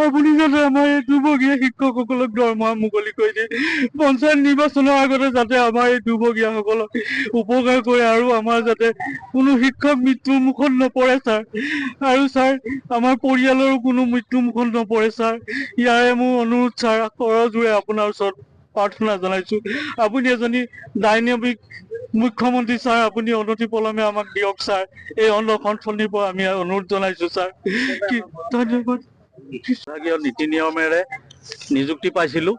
আপুনি যাতে আমাৰ এই দুৰ্ভগীয়া শিক্ষকসকলক দৰমহা মুকলি কৰি দিয়ে, পঞ্চায়ত নিৰ্বাচনৰ আগতে যাতে আমাৰ এই দুৰ্ভগীয়াসকলক উপকাৰ কৰে আৰু আমাৰ যাতে কোনো শিক্ষক মৃত্যুৰ মুখত নপৰে ছাৰ। আৰু ছাৰ আমাৰ পৰিয়ালৰো কোনো মৃত্যুৰ মুখত নপৰে ছাৰ। ইয়াৰে মোৰ অনুৰোধ ছাৰ, কৰজোৰে আপোনাৰ ওচৰত প্ৰাৰ্থনা জনাইছো। আপুনি এজনী ডাইনামিক মুখ্যমন্ত্ৰী ছাৰ, আপুনি অনতিপলমে আমাক দিয়ক ছাৰ। এই অনশনথলীৰ পৰা আমি অনুৰোধ জনাইছো ছাৰ। কি ধন্যবাদ। বিভাগীয় নীতি নিয়মেৰে নিযুক্তি পাইছিলো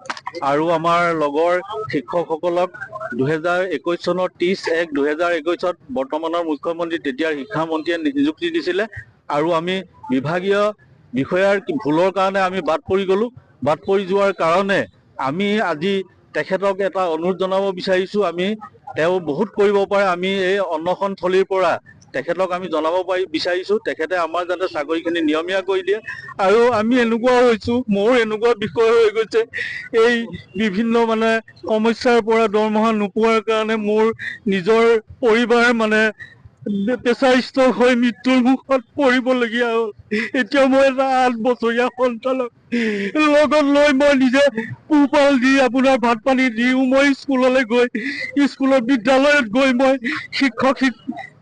আৰু আমাৰ লগৰ শিক্ষকসকলক 2021 চনৰ 30/1/2021 বৰ্তমানৰ মুখ্যমন্ত্ৰী তেতিয়াৰ শিক্ষামন্ত্ৰীয়ে নিযুক্তি দিছিলে আৰু আমি বিভাগীয় বিষয়াৰ ভুলৰ কাৰণে আমি বাদ পৰি গ'লো। বাদ পৰি যোৱাৰ কাৰণে আমি আজি তেখেতক এটা অনুৰোধ জনাব বিচাৰিছো। তেওঁ বহুত কৰিব পাৰে, আমি এই অনশনথলীৰ পৰা তেখেতক আমি জনাব বিচাৰিছো তেখেতে আমাৰ যাতে চাকৰিখিনি নিয়মীয়া কৰি দিয়ে। আৰু আমি এনেকুৱা হৈছো, মোৰ এনেকুৱা বিষয় হৈ গৈছে, এই বিভিন্ন সমস্যাৰ পৰা দৰমহা নোপোৱাৰ কাৰণে মোৰ নিজৰ পৰিবাৰ প্ৰেচাৰ ষ্ট্ৰক হৈ মৃত্যুৰ মুখত পৰিবলগীয়া হ'ল। এতিয়া মই এটা 8 বছৰীয়া সন্তানক লগত লৈ মই নিজে পোহপাল দি আপোনাৰ ভাত পানী দিও। মই স্কুললৈ গৈ বিদ্যালয়ত গৈ মই শিক্ষক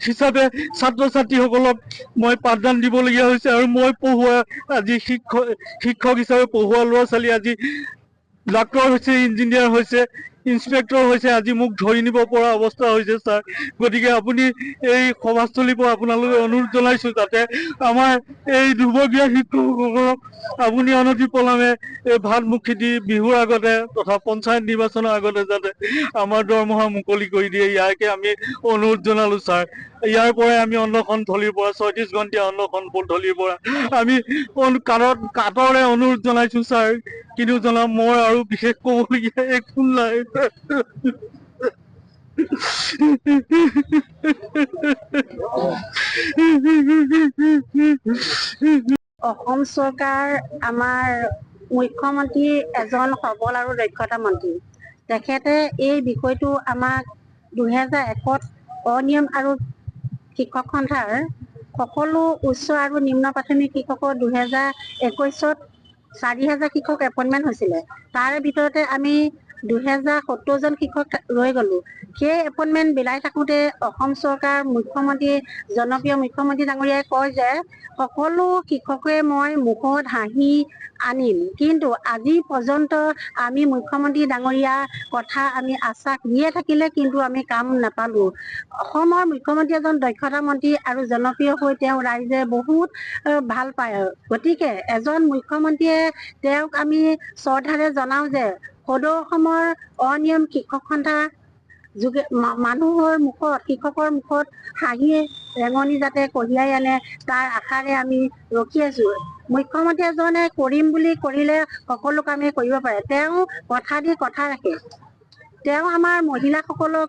হিচাপে ছাত্ৰ ছাত্ৰীসকলক মই পাঠদান দিবলগীয়া হৈছে। আৰু মই পঢ়োৱা আজি শিক্ষক হিচাপে পঢ়োৱা ল'ৰা ছোৱালী আজি ডাক্তৰ হৈছে, ইঞ্জিনিয়াৰ হৈছে, ইন্সপেক্টৰ হৈছে, আজি মোক ধৰি নিব পৰা অৱস্থা হৈছে ছাৰ। গতিকে আপুনি এই সভাস্থলীৰ পৰা আপোনালোকে অনুৰোধ জনাইছো যাতে আমাৰ এই দুৰ্ভগীয়া শিক্ষকসকলক আপুনি অনতিপলমে এই ভাতমুখি দি বিহুৰ আগতে তথা পঞ্চায়ত নিৰ্বাচনৰ আগতে যাতে আমাৰ দৰমহা মুকলি কৰি দিয়ে, ইয়াকে আমি অনুৰোধ জনালো ছাৰ। ইয়াৰ পৰাই আমি অনশনথলীৰ পৰা 36 ঘণ্টীয়া অনশনথলীৰ পৰা আমি কাতৰে অনুৰোধ জনাইছো ছাৰ। কিন্তু জনাম মই আৰু বিশেষ ক'বলগীয়া একো নাই। অসম চৰকাৰ আমাৰ মুখ্যমন্ত্ৰী এজন সবল আৰু দক্ষতা মন্ত্ৰী। তেখেতে এই বিষয়টো আমাক 2001ত অনিয়ম আৰু শিক্ষক সন্থাৰ সকলো উচ্চ আৰু নিম্ন প্ৰাথমিক শিক্ষকৰ 2021ত 4000 শিক্ষক এপইণ্টমেণ্ট হৈছিলে। তাৰে ভিতৰতে আমি 2070 জন শিক্ষক ৰৈ গ'লো। সেই এপইণ্টমেণ্ট বিলাই থাকোঁতে অসম চৰকাৰ জনপ্ৰিয় মুখ্যমন্ত্ৰী ডাঙৰীয়াই কয় যে সকলো শিক্ষকে মই মুখত হাঁহি আনিম, কিন্তু আজি পৰ্যন্ত আমি মুখ্যমন্ত্ৰী ডাঙৰীয়া কথা আমি আশ্বাস দিয়ে থাকিলে কিন্তু আমি কাম নাপালো। অসমৰ মুখ্যমন্ত্ৰী এজন দক্ষতা মন্ত্ৰী আৰু জনপ্ৰিয় হৈ তেওঁ ৰাইজে বহুত ভাল পায়। গতিকে এজন মুখ্যমন্ত্ৰীয়ে তেওঁক আমি শ্ৰদ্ধাৰে জনাওঁ যে সদৌ অসমৰ অনিয়ম শিক্ষক সন্থা যোগে মানুহৰ মুখত, শিক্ষকৰ মুখত হাঁহি ৰেঙনি যাতে কঢ়িয়াই আনে তাৰ আশাৰে আমি ৰখি আছো। মুখ্যমন্ত্ৰী এজনে কৰিম বুলি কৰিলে সকলো কামেই কৰিব পাৰে। তেওঁ কথা দি কথা ৰাখে। তেওঁ আমাৰ মহিলাসকলক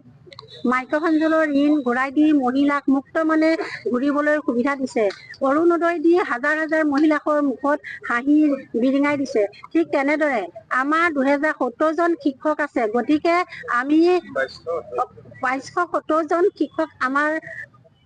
মাইক্ৰ'ফাইনেন্সৰ ঋণ ঘূৰাই দি মহিলাক মুক্ত মনে ঘূৰিবলৈ সুবিধা দিছে। অৰুণোদয় দি হাজাৰ হাজাৰ মহিলাকৰ মুখত হাঁহি বিৰিঙাই দিছে। ঠিক তেনেদৰে আমাৰ 2070 জন শিক্ষক আছে। গতিকে আমি 2270 জন শিক্ষক আমাৰ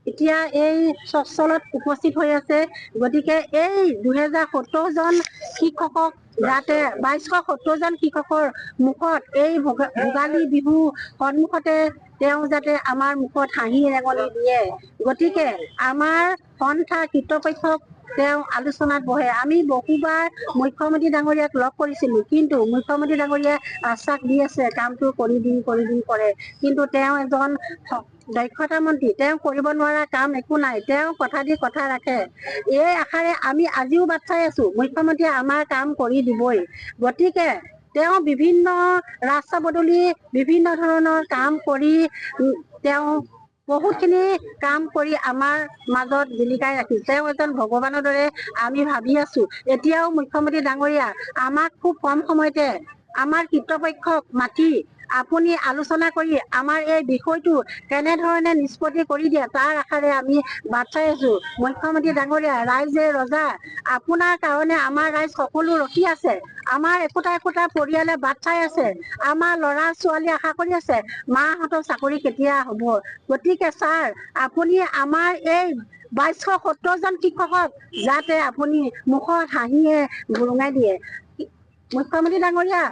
এতিয়া এই স্বচ্ছলত উপস্থিত হৈ আছে। গতিকে এই 2070 জন শিক্ষকক যাতে 2270 জন শিক্ষকৰ মুখত এই ভোগালী বিহু সন্মুখতে তেওঁ যাতে আমাৰ মুখত হাঁহি ৰেঙনি দিয়ে। গতিকে আমাৰ সন্থা কৰ্তৃপক্ষক তেওঁ আলোচনাত বহে। আমি বহুবাৰ মুখ্যমন্ত্ৰী ডাঙৰীয়াক লগ কৰিছিলো, কিন্তু মুখ্যমন্ত্ৰী ডাঙৰীয়াই আশ্বাস দি আছে কামটো কৰি দিম কৰে। কিন্তু তেওঁ এজন দক্ষতা মন্ত্ৰী, তেওঁ কৰিব নোৱাৰা কাম একো নাই। তেওঁ কথা দি কথা ৰাখে। এই আশাৰে আমি আজিও বাট চাই আছো মুখ্যমন্ত্ৰীয়ে আমাৰ কাম কৰি দিবই। গতিকে তেওঁ বিভিন্ন ৰাস্তা বদলি বিভিন্ন ধৰণৰ কাম কৰি তেওঁ বহুতখিনি কাম কৰি আমাৰ মাজত জিলিকাই ৰাখিছে। তেওঁ এজন ভগৱানৰ দৰে আমি ভাবি আছো। এতিয়াও মুখ্যমন্ত্ৰী ডাঙৰীয়া আমাক খুব কম সময়তে আমাৰ কৰ্তৃপক্ষক মাতি আপুনি আলোচনা কৰি আমাৰ এই বিষয়টো কেনেধৰণে নিষ্পত্তি কৰি দিয়ে তাৰ আশাৰে আমি বাট চাই আছো। মুখ্যমন্ত্ৰী ডাঙৰীয়া, ৰাইজে ৰজা, আপোনাৰ কাৰণে আমাৰ ৰাইজ সকলো ৰখি আছে। আমাৰ একোটা একোটা পৰিয়ালে বাট চাই আছে। আমাৰ ল'ৰা ছোৱালী আশা কৰি আছে মাহঁতৰ চাকৰি কেতিয়া হ'ব। গতিকে ছাৰ, আপুনি আমাৰ এই 2270জন শিক্ষকক যাতে আপুনি মুখত হাঁহিয়ে গুৰুঙাই দিয়ে। মুখ্যমন্ত্ৰী ডাঙৰীয়া,